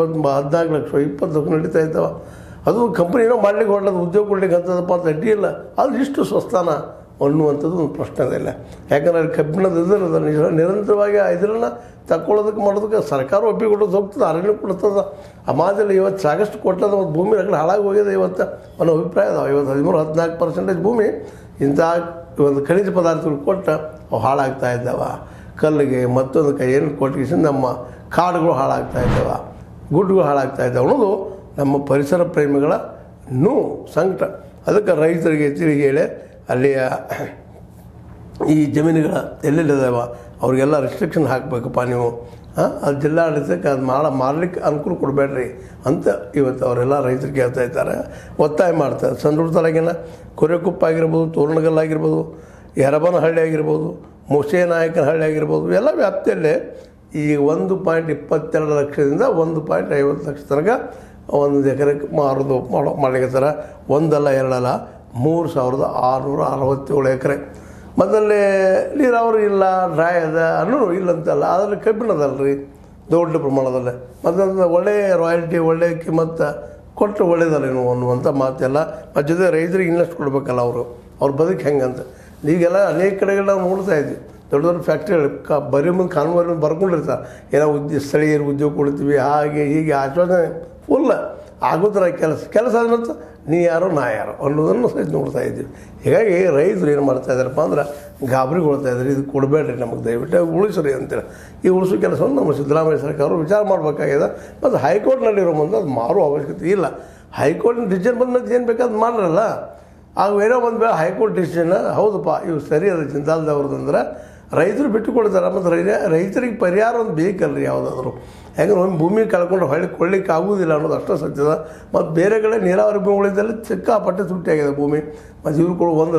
14 ಲಕ್ಷ 20 ಲಕ್ಷ ನಡೀತಾ ಇದ್ದಾವೆ. ಅದು ಕಂಪ್ನಿನೋ ಮಾಡ್ಲಿಕ್ಕೆ ಹೊರಟದು, ಉದ್ಯೋಗ ಕೊಡ್ಲಿಕ್ಕೆ ಅಂತದಪ್ಪ ಅಂತ ಅಡ್ಡಿ ಇಲ್ಲ. ಅದು ಇಷ್ಟು ಸ್ವಸ್ಥಾನ ಅನ್ನುವಂಥದ್ದು ಒಂದು ಪ್ರಶ್ನೆ ಇಲ್ಲ. ಯಾಕಂದರೆ ಅಲ್ಲಿ ಕಬ್ಬಿಣದ ಇದರದ ನಿರಂತರವಾಗಿ ಇದನ್ನು ತಗೊಳ್ಳೋದಕ್ಕೆ ಮಾಡೋದಕ್ಕೆ ಸರ್ಕಾರ ಒಪ್ಪಿಕೊಡೋದು ಹೋಗ್ತದೆ, ಅರಣ್ಯ ಕೊಡ್ತದೆ. ಆ ಮಾದಲ್ಲಿ ಇವತ್ತು ಸಾಕಷ್ಟು ಕೊಟ್ಟದ ಒಂದು ಭೂಮಿ ರಗಡೆ ಹಾಳಾಗಿ ಹೋಗಿದೆ ಇವತ್ತು ಅನ್ನೋ ಅಭಿಪ್ರಾಯ ಅದಾವೆ. ಇವತ್ತು 13-14% ಭೂಮಿ ಇಂಥ ಒಂದು ಖನಿಜ ಪದಾರ್ಥಗಳು ಕೊಟ್ಟು ಅವು ಹಾಳಾಗ್ತಾ ಇದ್ದಾವೆ. ಕಲ್ಲಿಗೆ ಮತ್ತೊಂದು ಕೈ ಏನು ಕೊಟ್ಟಿಗೆ ನಮ್ಮ ಕಾಡುಗಳು ಹಾಳಾಗ್ತಾ ಇದ್ದಾವೆ, ಗುಡ್ಡುಗಳು ಹಾಳಾಗ್ತಾ ಇದ್ದಾವೆ ಅನ್ನೋದು ನಮ್ಮ ಪರಿಸರ ಪ್ರೇಮಿಗಳ ನೋವು ಸಂಕಟ. ಅದಕ್ಕೆ ರೈತರಿಗೆ ತಿರುಗಿ ಹೇಳಿ ಅಲ್ಲಿಯ ಈ ಜಮೀನುಗಳ ಎಲ್ಲೆಲ್ಲಿದ್ದಾವೆ ಅವ್ರಿಗೆಲ್ಲ ರಿಸ್ಟ್ರಿಕ್ಷನ್ ಹಾಕಬೇಕಪ್ಪ ನೀವು. ಅದು ಜಿಲ್ಲಾಡಳಿತಕ್ಕೆ ಅದು ಮಾರಲಿಕ್ಕೆ ಅನುಕೂಲ ಕೊಡಬೇಡ್ರಿ ಅಂತ ಇವತ್ತು ಅವರೆಲ್ಲ ರೈತರಿಗೆ ಹೇಳ್ತಾ ಇದ್ದಾರೆ, ಒತ್ತಾಯ ಮಾಡ್ತಾರೆ. ಸಂಡೂರು ತಾಲೂಕಿನ ಕೊರೆಕುಪ್ಪ ಆಗಿರ್ಬೋದು, ತೋರಣಗಲ್ಲಾಗಿರ್ಬೋದು, ಯರಬನಹಳ್ಳಿ ಆಗಿರ್ಬೋದು, ಮುಸೇನಾಯಕನಹಳ್ಳಿ ಆಗಿರ್ಬೋದು, ಎಲ್ಲ ವ್ಯಾಪ್ತಿಯಲ್ಲೇ ಈ 1.22 ಲಕ್ಷದಿಂದ 1.50 ಲಕ್ಷ ತನಕ ಒಂದು ಎಕರೆಗೆ ಮಾಡಲಿಕ್ಕೆ ಒಂದಲ್ಲ ಎರಡಲ್ಲ 3667 ಎಕರೆ. ಮೊದಲೇ ನೀರಾವರಿ ಇಲ್ಲ, ಡ್ರೈ ಅದ ಅನ್ನೋ ಇಲ್ಲಂತಲ್ಲ, ಅದರಲ್ಲಿ ಕಬ್ಬಿಣದಲ್ರಿ ದೊಡ್ಡ ಪ್ರಮಾಣದಲ್ಲಿ. ಮತ್ತು ಒಳ್ಳೆಯ ರಾಯಲ್ಟಿ ಒಳ್ಳೆಯ ಕಿಮ್ಮತ್ತು ಕೊಟ್ಟರೆ ಒಳ್ಳೇದಲ್ಲೇನು ಅನ್ನುವಂಥ ಮಾತೆಲ್ಲ. ಮತ್ತು ಜೊತೆ ರೈತರಿಗೆ ಇನ್ನಷ್ಟು ಕೊಡಬೇಕಲ್ಲ ಅವ್ರ ಬದುಕು ಹೆಂಗಂತ. ಈಗೆಲ್ಲ ಅನೇಕ ಕಡೆಗಳು ನಾವು ನೋಡ್ತಾ ಇದ್ವಿ, ದೊಡ್ಡ ದೊಡ್ಡ ಫ್ಯಾಕ್ಟ್ರಿಗಳು ಬರೀ ಮುಂದೆ ಕಾನೂನು ಬರ್ಕೊಂಡಿರ್ತಾರೆ, ಏನೋ ಸ್ಥಳೀಯರು ಉದ್ಯೋಗ ಕೊಡ್ತೀವಿ ಹಾಗೆ ಹೀಗೆ ಆಶ್ವಾಸನೆ ಫುಲ್ ಆಗೋದ್ರ ಕೆಲಸ ಆದ ನಂತರ ನೀ ಯಾರೋ ನಾ ಯಾರೋ ಅನ್ನೋದನ್ನು ಸಹಿತ ನೋಡ್ತಾ ಇದ್ದೀವಿ. ಹೀಗಾಗಿ ರೈತರು ಏನು ಮಾಡ್ತಾ ಇದ್ದಾರಪ್ಪ ಅಂದ್ರೆ ಗಾಬರಿಗೊಳ್ತಾ ಇದ್ದಾರೆ, ಇದು ಕೊಡಬೇಡ್ರಿ ನಮಗೆ ದಯವಿಟ್ಟು ಉಳಿಸ್ರಿ ಅಂತೇಳಿ. ಈ ಉಳಿಸೋ ಕೆಲಸವನ್ನು ನಮ್ಮ ಸಿದ್ದರಾಮಯ್ಯ ಸರ್ಕಾರ ವಿಚಾರ ಮಾಡಬೇಕಾಗಿದೆ. ಮತ್ತು ಹೈಕೋರ್ಟ್ನಲ್ಲಿರೋ ಮುಂದೆ ಅದು ಮಾರೋ ಅವಶ್ಯಕತೆ ಇಲ್ಲ. ಹೈಕೋರ್ಟ್ನ ಡಿಸಿಷನ್ ಬಂದ ಮೇಲೆ ಏನು ಬೇಕಾದ್ರೆ ಮಾಡ್ರಲ್ಲ. ಆಗ ಏನೋ ಒಂದು ಬೇರೆ ಹೈಕೋರ್ಟ್ ಡಿಸಿಷನ್ ಹೌದಪ್ಪ ಇವು ಸರಿ ಅದು ಜಿಂದಾಲ್ದವ್ರದಂದ್ರೆ ರೈತರು ಬಿಟ್ಟು ಕೊಡ್ತಾರೆ. ಮತ್ತು ರೈತರಿಗೆ ಪರಿಹಾರ ಒಂದು ಬೇಕಲ್ರಿ ಯಾವುದಾದ್ರು. ಯಾಕಂದ್ರೆ ಒಂದು ಭೂಮಿ ಕಳ್ಕೊಂಡು ಹೊಳ್ಳಿ ಕೊಳ್ಳಿಕ್ಕೆ ಆಗೋದಿಲ್ಲ ಅನ್ನೋದು ಅಷ್ಟೇ ಸತ್ಯದ. ಮತ್ತು ಬೇರೆ ಕಡೆ ನೀರಾವರಿ ಭೂಮಿಗಳಿದ್ದಲ್ಲಿ ಸಿಕ್ಕಾಪಟ್ಟೆ ತುಟ್ಟಿಯಾಗಿದೆ ಭೂಮಿ. ಮತ್ತು ಇವ್ರು ಕೂಡ ಒಂದು